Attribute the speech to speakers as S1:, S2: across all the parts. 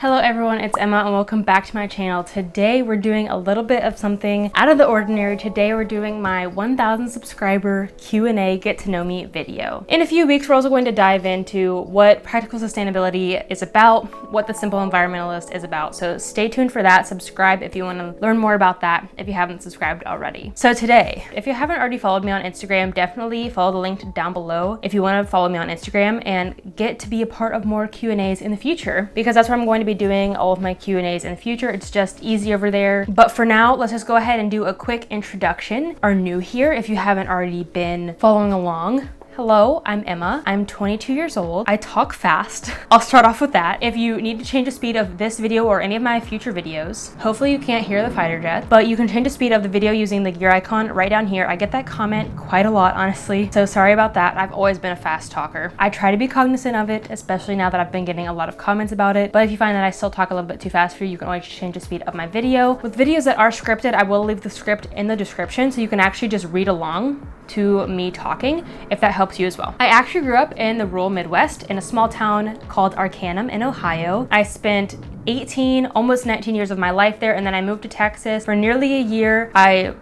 S1: Hello everyone, it's Emma and welcome back to my channel. Today we're doing a little bit of something out of the ordinary. Today we're doing my 1,000 subscriber Q&A get to know me video. In a few weeks we're also going to dive into what practical sustainability is about, what the simple environmentalist is about. So stay tuned for that. Subscribe if you want to learn more about that if you haven't subscribed already. So today, if you haven't already followed me on Instagram, definitely follow the link down below if you want to follow me on Instagram and get to be a part of more Q&As in the future, because that's where I'm going to be doing all of my Q&As in the future. It's just easy over there. But for now, let's just go ahead and do a quick introduction. Are new here if you haven't already been following along. Hello, I'm Emma. I'm 22 years old. I talk fast. I'll start off with that. If you need to change the speed of this video or any of my future videos, hopefully you can't hear the fighter jet, but you can change the speed of the video using the gear icon right down here. I get that comment quite a lot, honestly, so sorry about that. I've always been a fast talker. I try to be cognizant of it, especially now that I've been getting a lot of comments about it, but if you find that I still talk a little bit too fast for you, you can always change the speed of my video. With videos that are scripted, I will leave the script in the description so you can actually just read along to me talking if that helps you as well. I actually grew up in the rural Midwest in a small town called Arcanum in Ohio. I spent 18, almost 19 years of my life there, and then I moved to Texas for nearly a year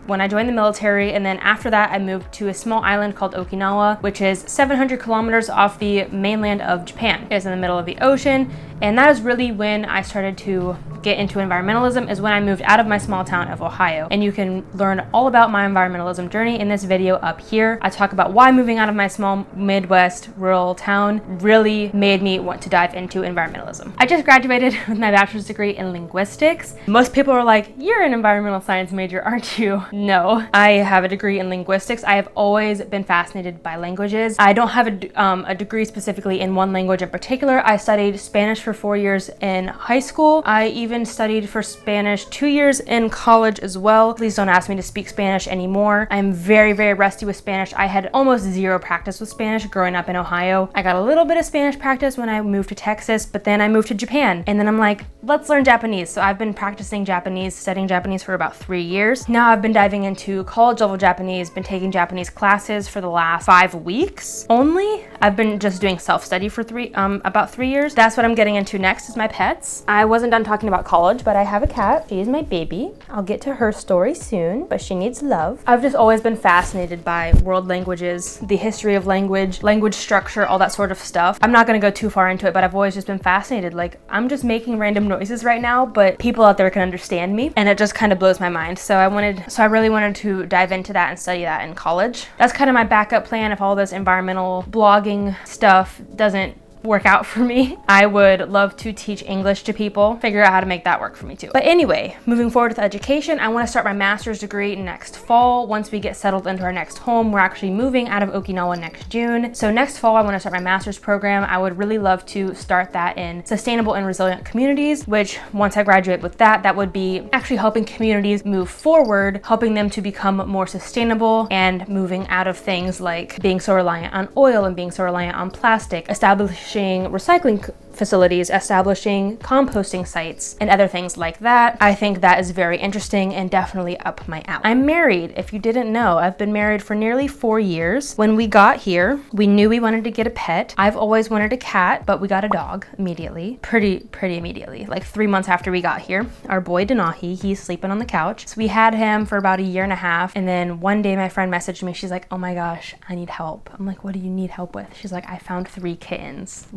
S1: when I joined the military, and then after that I moved to a small island called Okinawa, which is 700 kilometers off the mainland of Japan. It's in the middle of the ocean, and that is really when I started to get into environmentalism, is when I moved out of my small town of Ohio. And you can learn all about my environmentalism journey in this video up here. I talk about why moving out of my small Midwest rural town really made me want to dive into environmentalism. I just graduated with my bachelor's degree in linguistics. Most people are like, you're an environmental science major, aren't you? No, I have a degree in linguistics. I have always been fascinated by languages. I don't have a degree specifically in one language in particular. I studied Spanish for 4 years in high school. I even studied for Spanish 2 years in college as well. Please don't ask me to speak Spanish anymore. I'm very, very rusty with Spanish. I had almost zero practice with Spanish growing up in Ohio. I got a little bit of Spanish practice when I moved to Texas, but then I moved to Japan, and then I'm like, let's learn Japanese. So I've been practicing Japanese, studying Japanese for about 3 years. Now I've been diving into college level Japanese, been taking Japanese classes for the last 5 weeks only. I've been just doing self-study for about 3 years. That's what I'm getting into next, is my pets. I wasn't done talking about college, but I have a cat. She is my baby. I'll get to her story soon, but she needs love. I've just always been fascinated by world languages, the history of language, language structure, all that sort of stuff. I'm not gonna go too far into it, but I've always just been fascinated. Like, I'm just making random noises right now, but people out there can understand me, and it just kind of blows my mind. So I really wanted to dive into that and study that in college. That's kind of my backup plan if all this environmental blogging stuff doesn't work out for me. I would love to teach English to people, figure out how to make that work for me too. But anyway, moving forward with education, I want to start my master's degree next fall. Once we get settled into our next home, we're actually moving out of Okinawa next June. So next fall, I want to start my master's program. I would really love to start that in sustainable and resilient communities, which once I graduate with that, that would be actually helping communities move forward, helping them to become more sustainable and moving out of things like being so reliant on oil and being so reliant on plastic, establishing recycling facilities, establishing composting sites, and other things like that. I think that is very interesting and definitely up my alley. I'm married, if you didn't know. I've been married for nearly 4 years. When we got here, we knew we wanted to get a pet. I've always wanted a cat, but we got a dog immediately, pretty immediately, like 3 months after we got here. Our boy Denahi, he's sleeping on the couch. So we had him for about 1.5 years, and then one day my friend messaged me. She's like, oh my gosh, I need help. I'm like, what do you need help with? She's like, I found 3 kittens.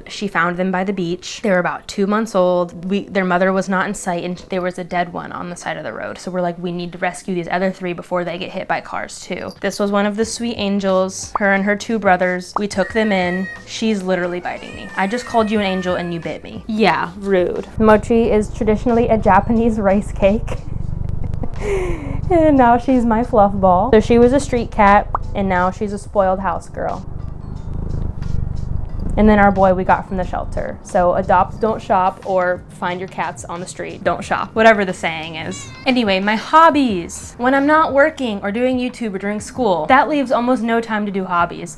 S1: She found them by the beach. They were about 2 months old. Their mother was not in sight, and there was a dead one on the side of the road. So we're like, we need to rescue these other 3 before they get hit by cars too. This was one of the sweet angels, her and her 2 brothers. We took them in. She's literally biting me. I just called you an angel and you bit me. Yeah, rude. Mochi is traditionally a Japanese rice cake. And now she's my fluff ball. So she was a street cat, and now she's a spoiled house girl. And then our boy we got from the shelter. So adopt, don't shop, or find your cats on the street. Don't shop, whatever the saying is. Anyway, my hobbies. When I'm not working or doing YouTube or during school, that leaves almost no time to do hobbies.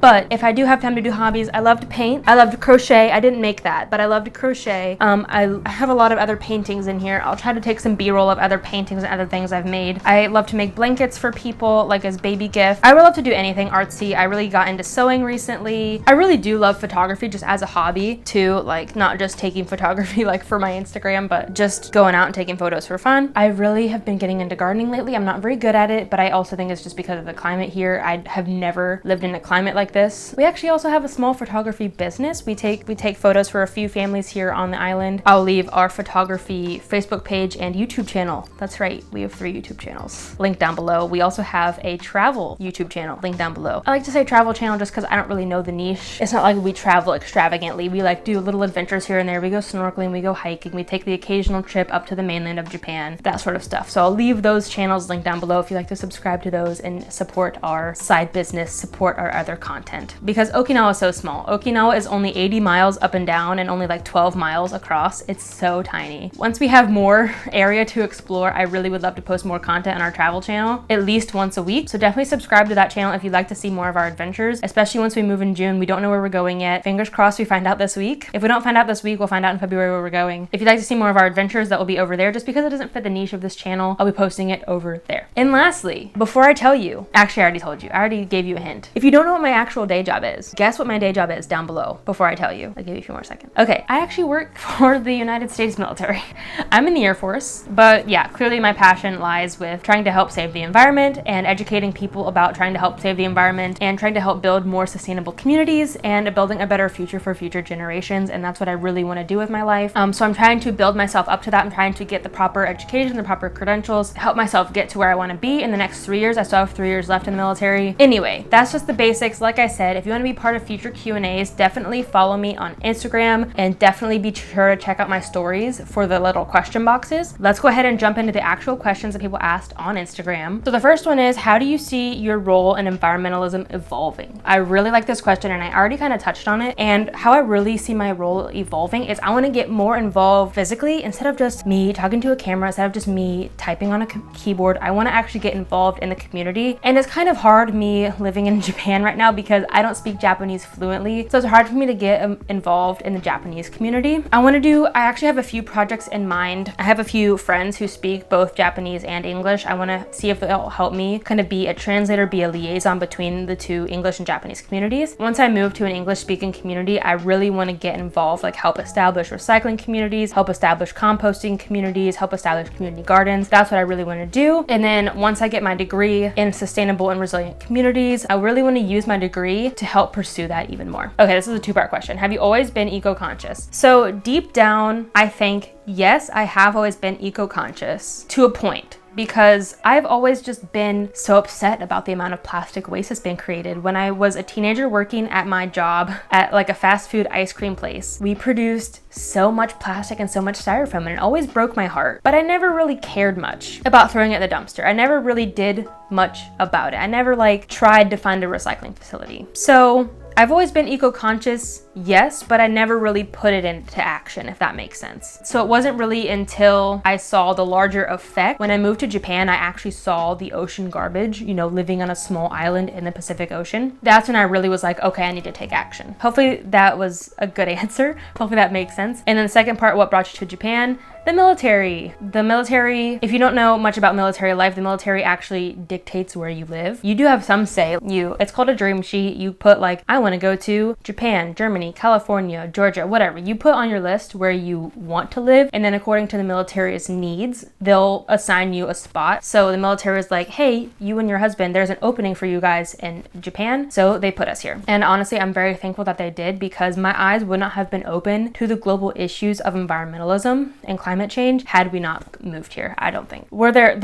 S1: But if I do have time to do hobbies, I love to paint. I love to crochet. I didn't make that, but I love to crochet. I have a lot of other paintings in here. I'll try to take some B-roll of other paintings and other things I've made. I love to make blankets for people, like as baby gift. I would love to do anything artsy. I really got into sewing recently. I really do love photography just as a hobby too, like not just taking photography like for my Instagram, but just going out and taking photos for fun. I really have been getting into gardening lately. I'm not very good at it, but I also think it's just because of the climate here. I have never lived in a climate like this. We actually also have a small photography business. We take photos for a few families here on the island. I'll leave our photography Facebook page and YouTube channel. That's right, we have 3 YouTube channels. Link down below. We also have a travel YouTube channel. Link down below. I like to say travel channel just because I don't really know the niche. It's not like we travel extravagantly. We like do little adventures here and there. We go snorkeling, we go hiking, we take the occasional trip up to the mainland of Japan, that sort of stuff. So I'll leave those channels linked down below if you'd like to subscribe to those and support our side business, support our other content. Because Okinawa is so small. Okinawa is only 80 miles up and down and only like 12 miles across. It's so tiny. Once we have more area to explore, I really would love to post more content on our travel channel at least once a week. So definitely subscribe to that channel if you'd like to see more of our adventures, especially once we move in June. We don't know where we're going yet. Fingers crossed we find out this week. If we don't find out this week, we'll find out in February where we're going. If you'd like to see more of our adventures, that will be over there. Just because it doesn't fit the niche of this channel, I'll be posting it over there. And lastly, before I tell you, actually I already told you, I already gave you a hint. If you don't know what my actual day job is, guess what my day job is down below before I tell you. I'll give you a few more seconds. Okay, I actually work for the United States military. I'm in the Air Force, but yeah, clearly my passion lies with trying to help save the environment and educating people about trying to help save the environment and trying to help build more sustainable communities and building a better future for future generations. And that's what I really want to do with my life. So I'm trying to build myself up to that. I'm trying to get the proper education, the proper credentials, help myself get to where I want to be in the next 3 years. I still have 3 years left in the military. Anyway, that's just the basics. Like I said, if you want to be part of future Q&As, definitely follow me on Instagram and definitely be sure to check out my stories for the little question boxes. Let's go ahead and jump into the actual questions that people asked on Instagram. So the first one is, how do you see your role in environmentalism evolving? I really like this question and I already kind of touched on it. And how I really see my role evolving is I want to get more involved physically instead of just me talking to a camera, instead of just me typing on a keyboard. I want to actually get involved in the community. And it's kind of hard me living in Japan right now because I don't speak Japanese fluently. So it's hard for me to get involved in the Japanese community. I actually have a few projects in mind. I have a few friends who speak both Japanese and English. I want to see if they'll help me kind of be a translator, be a liaison between the two English and Japanese communities. Once I move to an English speaking community, I really want to get involved, like help establish recycling communities, help establish composting communities, help establish community gardens. That's what I really want to do. And then once I get my degree in sustainable and resilient communities, I really want to use my degree to help pursue that even more. Okay, this is a 2-part question. Have you always been eco-conscious? So deep down, I think yes, I have always been eco-conscious to a point, because I've always just been so upset about the amount of plastic waste that's been created. When I was a teenager working at my job at like a fast food ice cream place, we produced so much plastic and so much styrofoam and it always broke my heart. But I never really cared much about throwing it in the dumpster. I never really did much about it. I never like tried to find a recycling facility. So I've always been eco-conscious, yes, but I never really put it into action, if that makes sense. So it wasn't really until I saw the larger effect. When I moved to Japan, I actually saw the ocean garbage, you know, living on a small island in the Pacific Ocean. That's when I really was like, okay, I need to take action. Hopefully that was a good answer. Hopefully that makes sense. And then the second part, what brought you to Japan? The military. The military, if you don't know much about military life, the military actually dictates where you live. You do have some say. It's called a dream sheet. You put like, I want to go to Japan, Germany, California, Georgia, whatever. You put on your list where you want to live, and then according to the military's needs, they'll assign you a spot. So the military is like, hey, you and your husband, there's an opening for you guys in Japan. So they put us here. And honestly, I'm very thankful that they did, because my eyes would not have been open to the global issues of environmentalism and climate change had we not moved here, I don't think. Were there,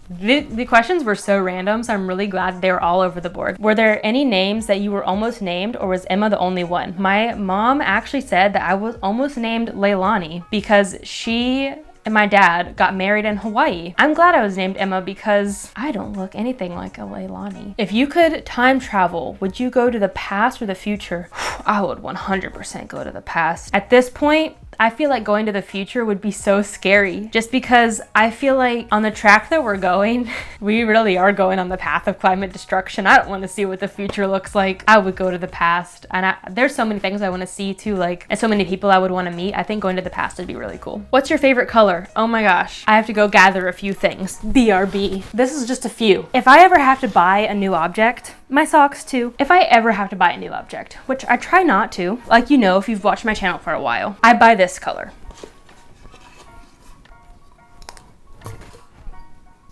S1: the questions were so random, so I'm really glad they were all over the board. Were there any names that you were almost named, or was Emma the only one? My mom actually said that I was almost named Leilani because she and my dad got married in Hawaii. I'm glad I was named Emma because I don't look anything like a Leilani. If you could time travel, would you go to the past or the future? I would 100% go to the past. At this point, I feel like going to the future would be so scary, just because I feel like on the track that we're going, we really are going on the path of climate destruction. I don't want to see what the future looks like. I would go to the past, and there's so many things I want to see too, like, and so many people I would want to meet. I think going to the past would be really cool. What's your favorite color? Oh my gosh, I have to go gather a few things. BRB. This is just a few. If I ever have to buy a new object, my socks too. If I ever have to buy a new object, which I try not to, like, you know, if you've watched my channel for a while, I buy this color.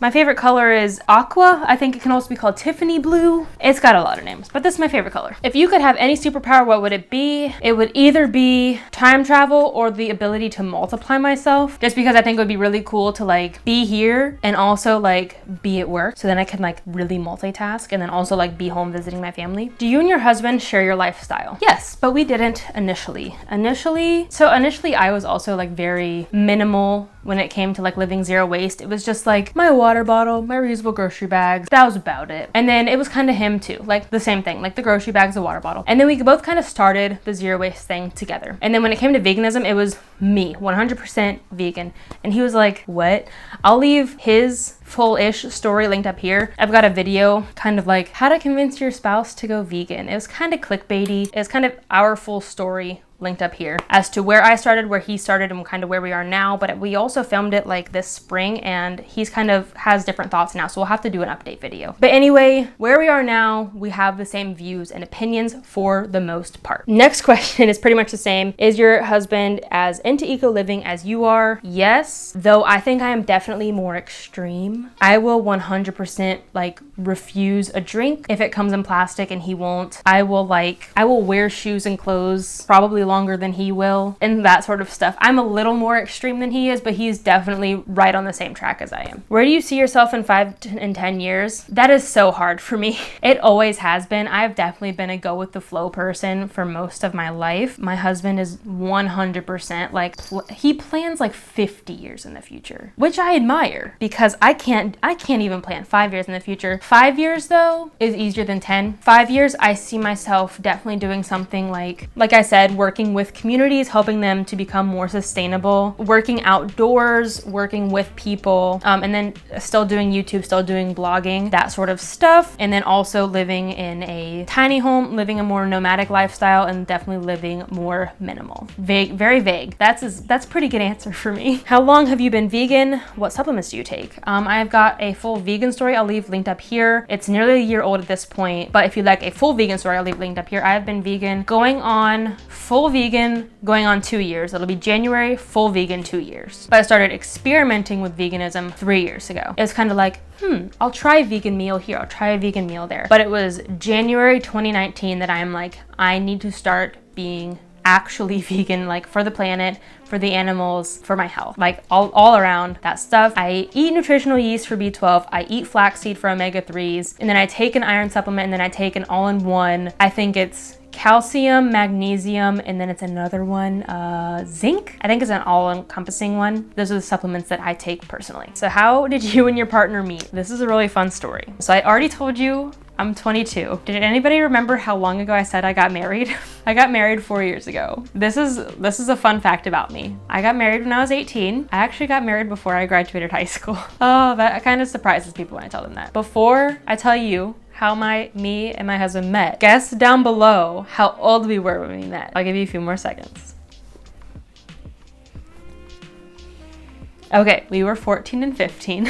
S1: My favorite color is aqua. I think it can also be called Tiffany blue. It's got a lot of names, but this is my favorite color. If you could have any superpower, what would it be? It would either be time travel or the ability to multiply myself, just because I think it would be really cool to like be here and also like be at work. So then I can like really multitask and then also like be home visiting my family. Do you and your husband share your lifestyle? Yes, but we didn't initially. Initially I was also like very minimal when it came to like living zero waste. It was just like my water bottle, my reusable grocery bags. That was about it. And then it was kind of him too, like the same thing, like the grocery bags, the water bottle. And then we both kind of started the zero waste thing together. And then when it came to veganism, it was me, 100% vegan. And he was like, what? I'll leave his full-ish story linked up here. I've got a video kind of like how to convince your spouse to go vegan. It was kind of clickbaity. It was kind of our full story linked up here as to where I started, where he started, and kind of where we are now. But we also filmed it like this spring, and he's kind of has different thoughts now, so we'll have to do an update video. But anyway, where we are now, we have the same views and opinions for the most part. Next question is pretty much the same. Is your husband as into eco living as you are? Yes, though I think I am definitely more extreme. I will 100% like refuse a drink if it comes in plastic and he won't. I will wear shoes and clothes probably longer than he will and that sort of stuff. I'm a little more extreme than he is, but he's definitely right on the same track as I am. Where do you see yourself in 5 and 10 years? That is so hard for me. It always has been. I've definitely been a go with the flow person for most of my life. My husband is 100% like he plans like 50 years in the future, which I admire because I can't even plan 5 years in the future. 5 years though is easier than 10. 5 years, I see myself definitely doing something like I said, working with communities, helping them to become more sustainable, working outdoors, working with people, and then still doing YouTube, still doing blogging, that sort of stuff. And then also living in a tiny home, living a more nomadic lifestyle, and definitely living more minimal. Vague, very vague. That's pretty good answer for me. How long have you been vegan? What supplements do you take? I've got a full vegan story I'll leave linked up here. It's nearly a year old at this point, but if you like a full vegan story, I'll leave linked up here. I have been vegan going on full vegan going on 2 years. It'll be January, full vegan 2 years. But I started experimenting with veganism 3 years ago. It was kind of like, I'll try a vegan meal here, I'll try a vegan meal there. But it was January 2019 that I'm like, I need to start being actually vegan, like for the planet, for the animals, for my health, like all around that stuff. I eat nutritional yeast for B12, I eat flaxseed for omega-3s, and then I take an iron supplement, and then I take an all-in-one, I think it's calcium, magnesium, and then it's another one, zinc. I think it's an all-encompassing one. Those are the supplements that I take personally. So how did you and your partner meet? This is a really fun story. So I already told you I'm 22. Did anybody remember how long ago I said I got married? I got married 4 years ago. This is a fun fact about me. I got married when I was 18. I actually got married before I graduated high school. Oh, that kind of surprises people when I tell them that. Before I tell you how me and my husband met, guess down below how old we were when we met. I'll give you a few more seconds. Okay, we were 14 and 15.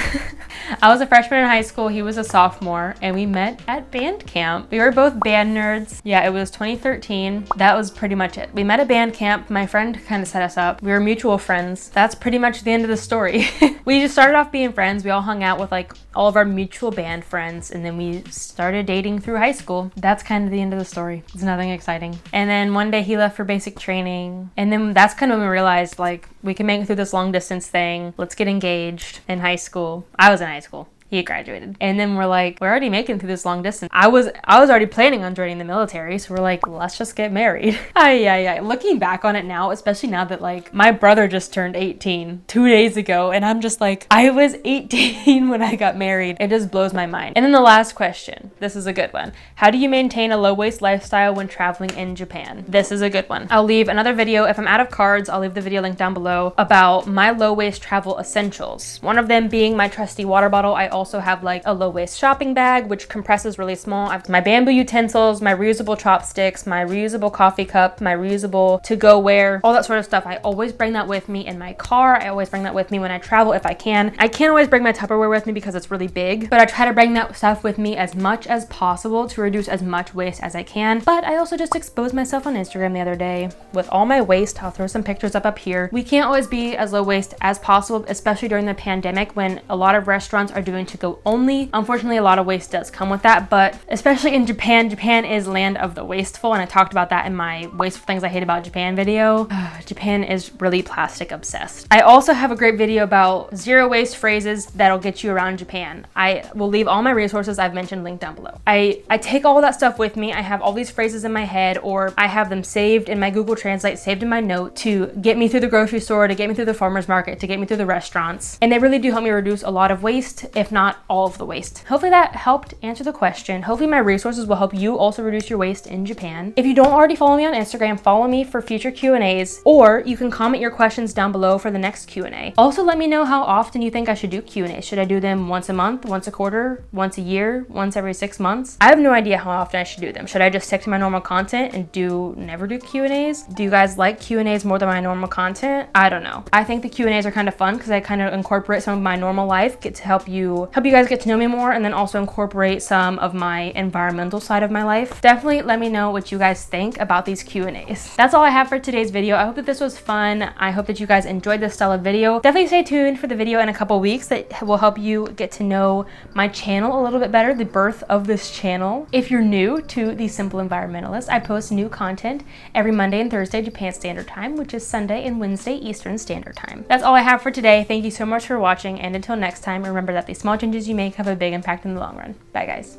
S1: I was a freshman in high school, he was a sophomore, and we met at band camp. We were both band nerds. Yeah, it was 2013. That was pretty much it. We met at band camp. My friend kind of set us up. We were mutual friends. That's pretty much the end of the story. We just started off being friends. We all hung out with like all of our mutual band friends, and then we started dating through high school. That's kind of the end of the story. It's nothing exciting. And then one day he left for basic training, and then that's kind of when we realized like we can make it through this long distance thing. Let's get engaged in high school. I was in high school. he graduated. And then we're like, we're already making it through this long distance. I was already planning on joining the military, so we're like, let's just get married. Looking back on it now, especially now that like my brother just turned 18 2 days ago, and I'm just like, I was 18 when I got married. It just blows my mind. And then the last question, this is a good one. How do you maintain a low waist lifestyle when traveling in Japan? This is a good one. I'll leave another video. If I'm out of cards, I'll leave the video link down below about my low waist travel essentials. One of them being my trusty water bottle. I also have like a low waist shopping bag, which compresses really small. I have my bamboo utensils, my reusable chopsticks, my reusable coffee cup, my reusable to-go-ware, all that sort of stuff. I always bring that with me in my car. I always bring that with me when I travel if I can. I can't always bring my Tupperware with me because it's really big, but I try to bring that stuff with me as much as possible to reduce as much waste as I can. But I also just exposed myself on Instagram the other day with all my waste. I'll throw some pictures up here. We can't always be as low waste as possible, especially during the pandemic when a lot of restaurants are doing to-go only. Unfortunately, a lot of waste does come with that, but especially in Japan, Japan is land of the wasteful, and I talked about that in my wasteful things I hate about Japan video. Japan is really plastic obsessed. I also have a great video about zero waste phrases that'll get you around Japan. I will leave all my resources I've mentioned linked down below. I take all that stuff with me. I have all these phrases in my head, or I have them saved in my Google Translate, saved in my note to get me through the grocery store, to get me through the farmer's market, to get me through the restaurants. And they really do help me reduce a lot of waste, if not all of the waste. Hopefully that helped answer the question. Hopefully my resources will help you also reduce your waste in Japan. If you don't already follow me on Instagram, follow me for future Q&As, or you can comment your questions down below for the next Q&A. Also, let me know how often you think I should do Q&As. Should I do them once a month, once a quarter, once a year, once every 6 months? I have no idea how often I should do them. Should I just stick to my normal content and never do Q&As? Do you guys like Q&As more than my normal content? I don't know. I think the Q&As are kind of fun because I kind of incorporate some of my normal life, get to help you guys get to know me more, and then also incorporate some of my environmental side of my life. Definitely let me know what you guys think about these Q&As. That's all I have for today's video. I hope that this was fun. I hope that you guys enjoyed this style of video. Definitely stay tuned for the video in a couple weeks that will help you get to know my channel a little bit better, the birth of this channel. If you're new to The Simple Environmentalist, I post new content every Monday and Thursday Japan Standard Time, which is Sunday and Wednesday Eastern Standard Time. That's all I have for today. Thank you so much for watching, and until next time, remember that the small changes you make have a big impact in the long run. Bye guys.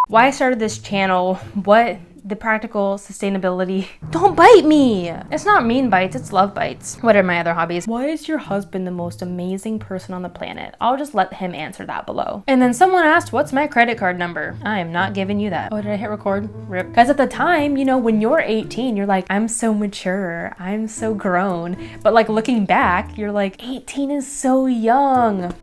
S1: Why I started this channel, the practical sustainability. Don't bite me! It's not mean bites, it's love bites. What are my other hobbies? Why is your husband the most amazing person on the planet? I'll just let him answer that below. And then someone asked, what's my credit card number? I am not giving you that. Oh, did I hit record? Rip. Because at the time, you know, when you're 18, you're like, I'm so mature, I'm so grown. But like looking back, you're like, 18 is so young.